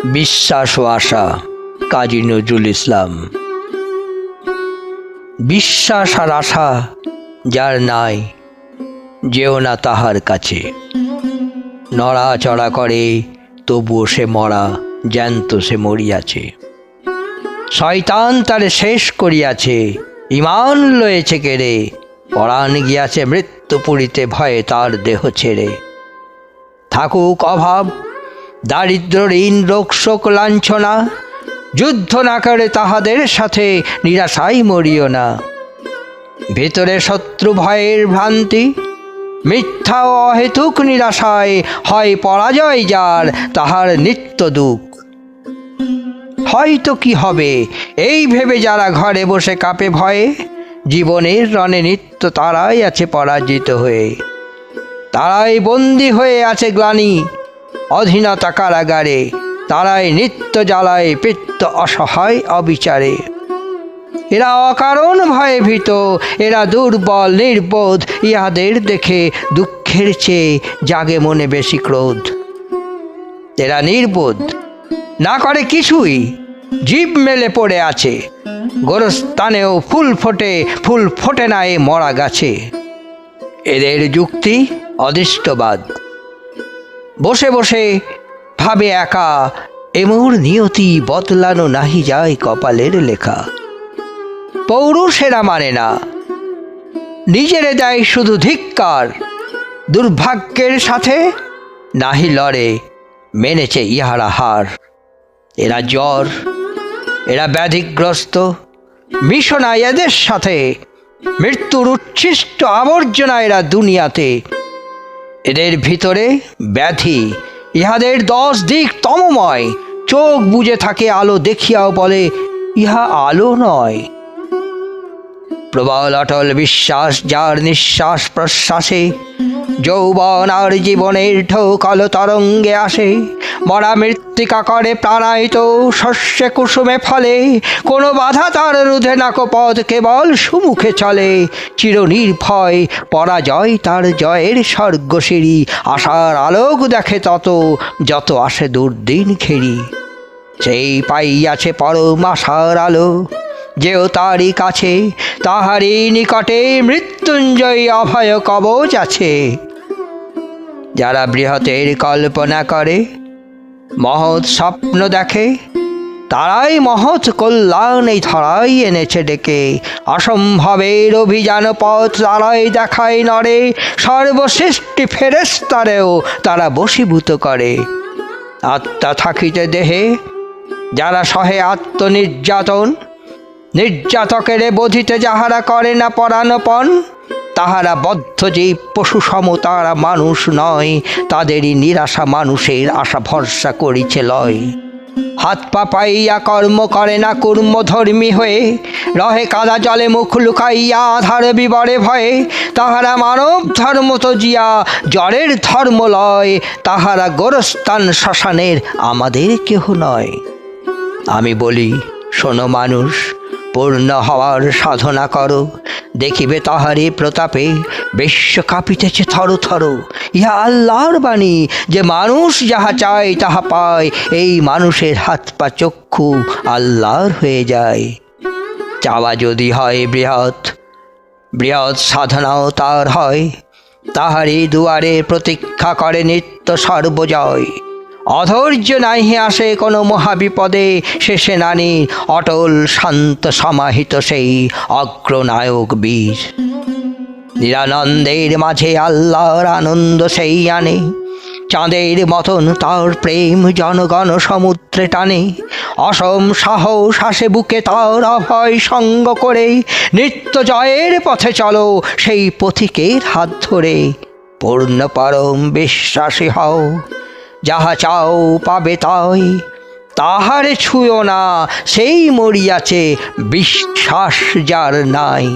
বিশ্বাস ও আশা, কাজী নজরুল ইসলাম। বিশ্বাস আর আশা যার নাই, যেও না তাহার কাছে। নড়াচড়া করে তবুও সে মরা, জ্যান্ত সে মরিয়াছে। শয়তান তারে শেষ করিয়াছে, ইমান লয়েছে কেড়ে। পরাণ গিয়াছে মৃত্যু পুরিতে, ভয়ে তার দেহ ছেড়ে। থাকুক অভাব, দারিদ্র, ঋণ, রোগ, শোক, লাঞ্ছনা, যুদ্ধ না করে তাহাদের সাথে নিরাশাই মরিও না। ভেতরে শত্রু ভয়ের ভ্রান্তি, মিথ্যা ও অহেতুক নিরাশায় হয় পরাজয় যার, তাহার নিত্য দুঃখ। হয়তো কি হবে এই ভেবে যারা ঘরে বসে কাঁপে ভয়ে, জীবনের রণে নিত্য তারাই আছে পরাজিত হয়ে। তারাই বন্দী হয়ে আছে গ্লানি অধীনতা কারাগারে, তারাই নিত্য জ্বালায় পিত্ত অসহায় অবিচারে। এরা অকারণ ভয়ে ভীত, এরা দুর্বল নির্বোধ, ইহাদের দেখে দুঃখের চেয়ে জাগে মনে বেশি ক্রোধ। এরা নির্বোধ, না করে কিছুই, জীব মেলে পড়ে আছে। গোরস্থানেও ফুল ফোটে না এ মরা গাছে। এদের যুক্তি অদৃষ্টবাদ, বসে বসে ভাবে একা, এমোর নিয়তি বদলানো নাহি যায় কপালের লেখা। পৌরুষেরা মানে না, নিজেরে দেয় শুধু ধিক্কার। দুর্ভাগ্যের সাথে নাহি লড়ে, মেনেছে ইহারা হার। এরা জ্বর, এরা ব্যাধিগ্রস্ত, মিশনা এদের সাথে। মৃত্যুর উচ্ছিষ্ট আবর্জনা এরা দুনিয়াতে। এদের ভিতরে ব্যাধি, ইহাদের 10 দিক তমময়। চোখ বুজে থাকে আলো দেখিয়াও বলে ইহা আলো নয়। প্রবল অটল বিশ্বাস যার নিঃশ্বাস প্রশ্বাসে, যৌবন আর জীবনের ঢৌকাল তরঙ্গে আসে। মরা মৃত্তিকা করে প্রাণায়িত, শস্যে কুসুমে ফলে। কোনো বাধা তার রুধে নাকো পথ, কেবল সুমুখে চলে। চিরনির্ভয় পরাজয় তার জয়ের স্বর্গসিঁড়ি। আশার আলোক দেখে তত, যত আসে দুর্দিন ঘেরি। সেই পাইয়াছে পরম আশার আলো, যেও তারই কাছে, তাহারই নিকটে মৃত্যুঞ্জয়ী অভয় কবচ আছে। যারা বৃহতের কল্পনা করে, মহৎ স্বপ্ন দেখে, তারাই মহৎ কল্যাণ এই ধরাই এনেছে ডেকে। অসম্ভবের অভিযান পথ তারাই দেখায় নরে, সর্বসৃষ্টি ফেরেশতারেও তারা বশীভূত করে। আত্মা থাকিতে দেহে যারা সহে আত্মনির্যাতন, নির্যাতকের বোধিতে যাহারা করে না পরাণপণ, তাহারা বদ্ধজীব পশু সম, তারা মানুষ নয়। তাদেরই নিরাশা মানুষের আশা ভরসা করিছে লয়। হাত পা পাইয়া কর্ম করে না কর্মধর্মী হয়ে, রহে কাদা জলে মুখ লুকাইয়া আধার বিবরে ভয়ে। তাহারা মানব ধর্ম তজিয়া জড়ের ধর্ম লয়, তাহারা গোরস্থান শ্মশানের আমাদের কেহ নয়। আমি বলি শোনো মানুষ, পূর্ণ হওয়ার সাধনা করো, দেখিবে তাহারই প্রতাপে বিশ্ব কাঁপিতেছে থর থর। ইহা আল্লাহর বাণী যে মানুষ যাহা চায় তাহা পায়। এই মানুষের হাত পা চক্ষু আল্লাহর হয়ে যায়। চাওয়া যদি হয় বৃহৎ, বৃহৎ সাধনাও তার হয়। তাহারই দুয়ারে প্রতীক্ষা করে নিত্য সর্বজয়। অধৈর্য নাহি আসে কোনো মহাবিপদে, শেষে নানি অটল শান্ত সমাহিত সেই অগ্রনায়ক বীর। নিরানন্দের মাঝে আল্লাহর আনন্দ সেই আনে, চাঁদের মতন তার প্রেম জনগণ সমুদ্রে টানে। অসম সাহস আসে বুকে তার অভয় সঙ্গ করে, নিত্য জয়ের পথে চলো সেই পথিকের হাত ধরে। পূর্ণ পরম বিশ্বাসী হও, যাহা চাও পাবে তাই। তাহারে ছুঁয়ো না, সেই মরিয়াছে বিশ্বাস যার নাই।